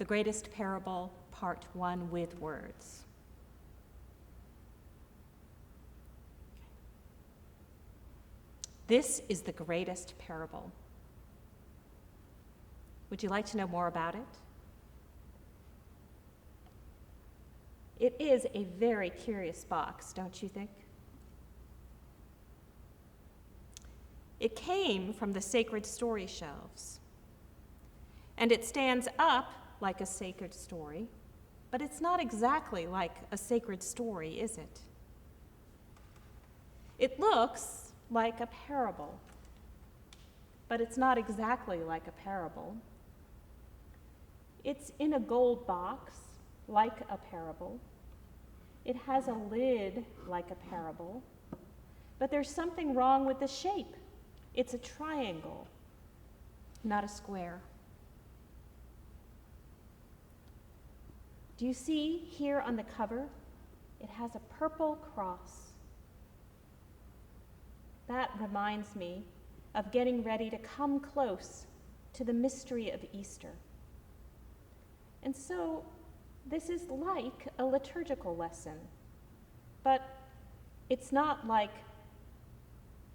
The Greatest Parable, Part 1 with words. This is the greatest parable. Would you like to know more about it? It is a very curious box, don't you think? It came from the sacred story shelves, and it stands up like a sacred story, but it's not exactly like a sacred story, is it? It looks like a parable, but it's not exactly like a parable. It's in a gold box, like a parable. It has a lid like a parable, but there's something wrong with the shape. It's a triangle, not a square. Do you see here on the cover? It has a purple cross. That reminds me of getting ready to come close to the mystery of Easter. And so this is like a liturgical lesson, but it's not like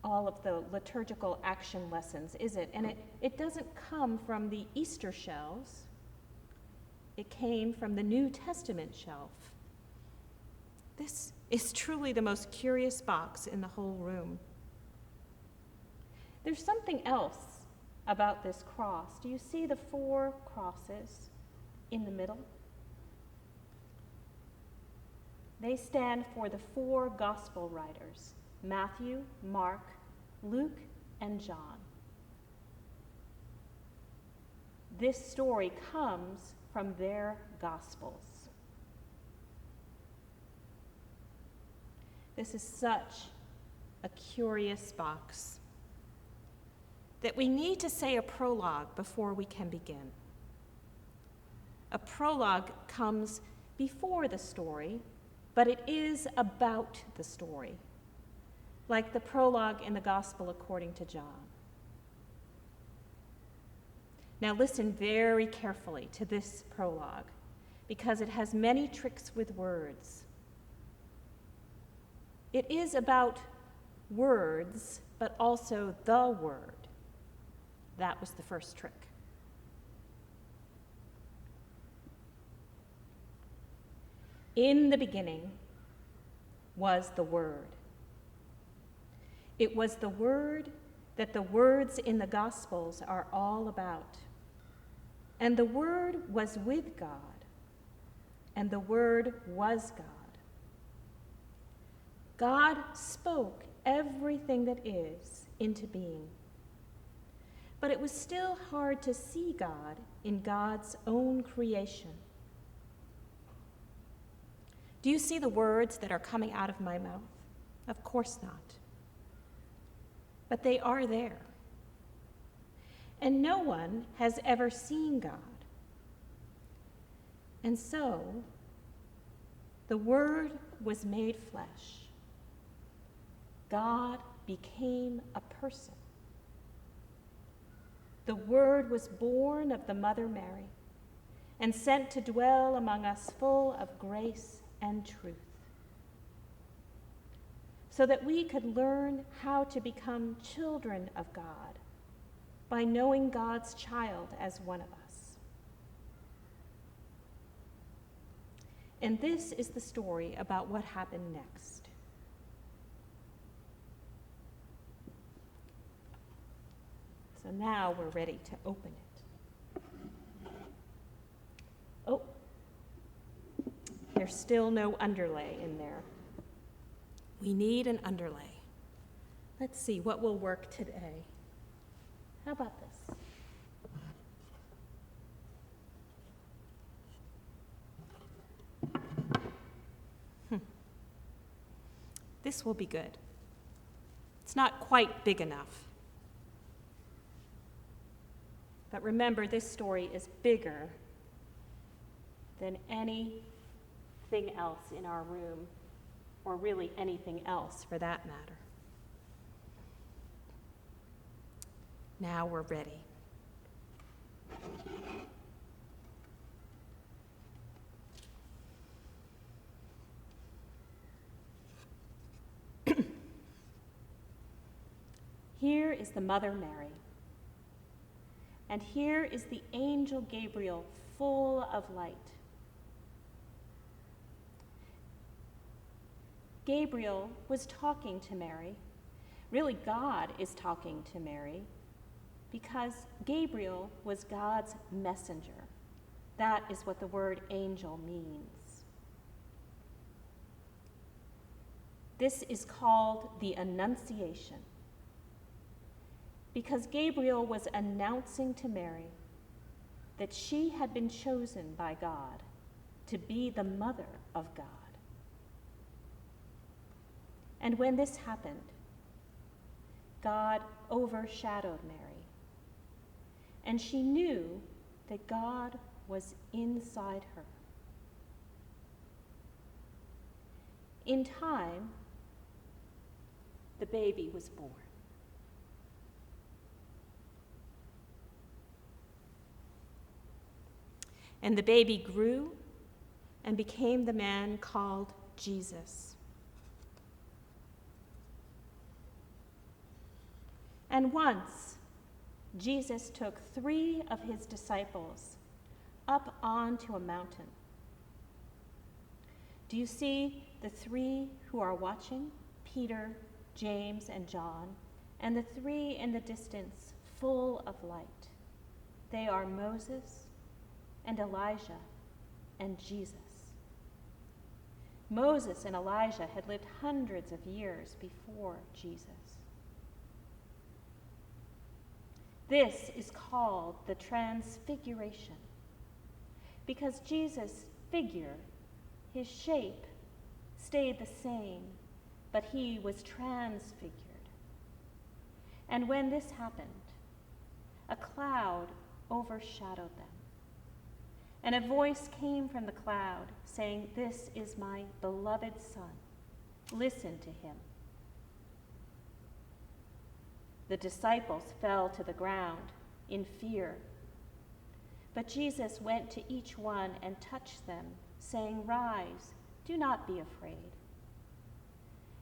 all of the liturgical action lessons, is it? And it doesn't come from the Easter shelves. It came from the New Testament shelf. This is truly the most curious box in the whole room. There's something else about this cross. Do you see the 4 crosses in the middle? They stand for the 4 gospel writers, Matthew, Mark, Luke, and John. This story comes from their gospels. This is such a curious box that we need to say a prologue before we can begin. A prologue comes before the story, but it is about the story, like the prologue in the Gospel according to John. Now listen very carefully to this prologue, because it has many tricks with words. It is about words, but also the Word. That was the first trick. In the beginning was the Word. It was the Word that the words in the Gospels are all about. And the Word was with God, and the Word was God. God spoke everything that is into being. But it was still hard to see God in God's own creation. Do you see the words that are coming out of my mouth? Of course not. But they are there. And no one has ever seen God. And so, the Word was made flesh. God became a person. The Word was born of the Mother Mary and sent to dwell among us full of grace and truth, so that we could learn how to become children of God by knowing God's child as one of us. And this is the story about what happened next. So now we're ready to open it. Oh, there's still no underlay in there. We need an underlay. Let's see what will work today. How about this? This will be good. It's not quite big enough. But remember, this story is bigger than anything else in our room, or really anything else for that matter. Now we're ready. is the Mother Mary. And here is the angel Gabriel, full of light. Gabriel was talking to Mary. Really, God is talking to Mary because Gabriel was God's messenger. That is what the word angel means. This is called the Annunciation, because Gabriel was announcing to Mary that she had been chosen by God to be the mother of God. And when this happened, God overshadowed Mary, and she knew that God was inside her. In time, the baby was born. And the baby grew and became the man called Jesus. And once, Jesus took 3 of his disciples up onto a mountain. Do you see the 3 who are watching? Peter, James, and John, and the 3 in the distance, full of light. They are Moses and Elijah and Jesus. Moses and Elijah had lived hundreds of years before Jesus. This is called the Transfiguration, because Jesus' figure, his shape, stayed the same, but he was transfigured. And when this happened, a cloud overshadowed them. And a voice came from the cloud saying, "This is my beloved Son. Listen to him." The disciples fell to the ground in fear. But Jesus went to each one and touched them, saying, "Rise, do not be afraid."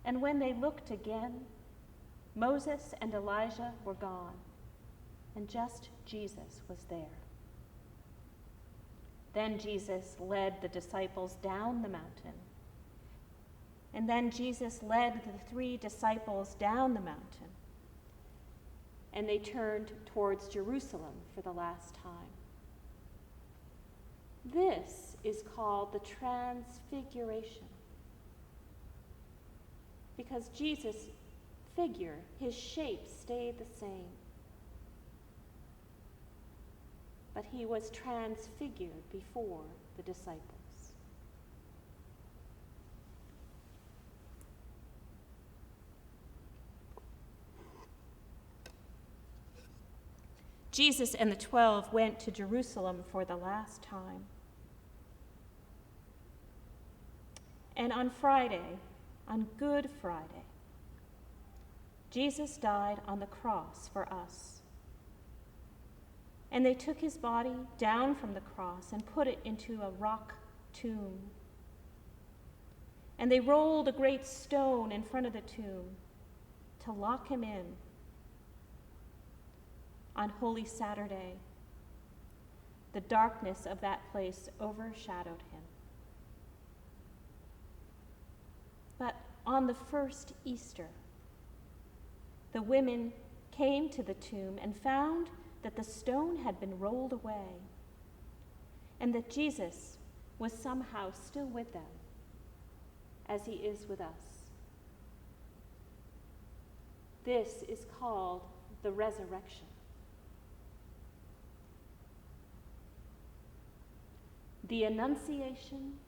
And when they looked again, Moses and Elijah were gone, and just Jesus was there. Then Jesus led the disciples down the mountain. And then Jesus led the 3 disciples down the mountain. And they turned towards Jerusalem for the last time. This is called the Transfiguration, because Jesus' figure, his shape, stayed the same, but he was transfigured before the disciples. Jesus and the 12 went to Jerusalem for the last time. And on Friday, on Good Friday, Jesus died on the cross for us. And they took his body down from the cross and put it into a rock tomb. And they rolled a great stone in front of the tomb to lock him in. On Holy Saturday, the darkness of that place overshadowed him. But on the first Easter, the women came to the tomb and found that the stone had been rolled away and that Jesus was somehow still with them, as he is with us. This is called the resurrection. The Annunciation,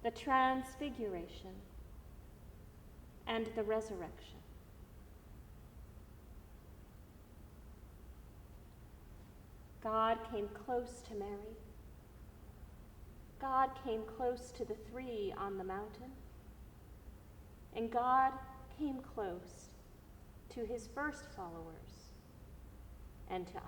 the Transfiguration, and the resurrection. God came close to Mary. God came close to the 3 on the mountain. And God came close to his first followers and to us.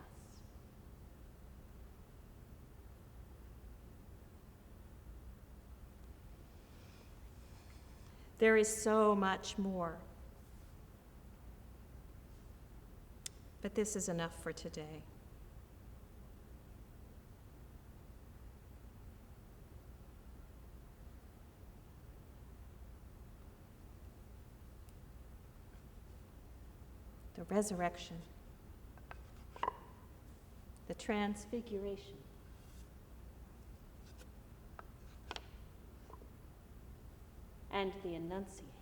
There is so much more. But this is enough for today. The resurrection, the transfiguration, and the Annunciation.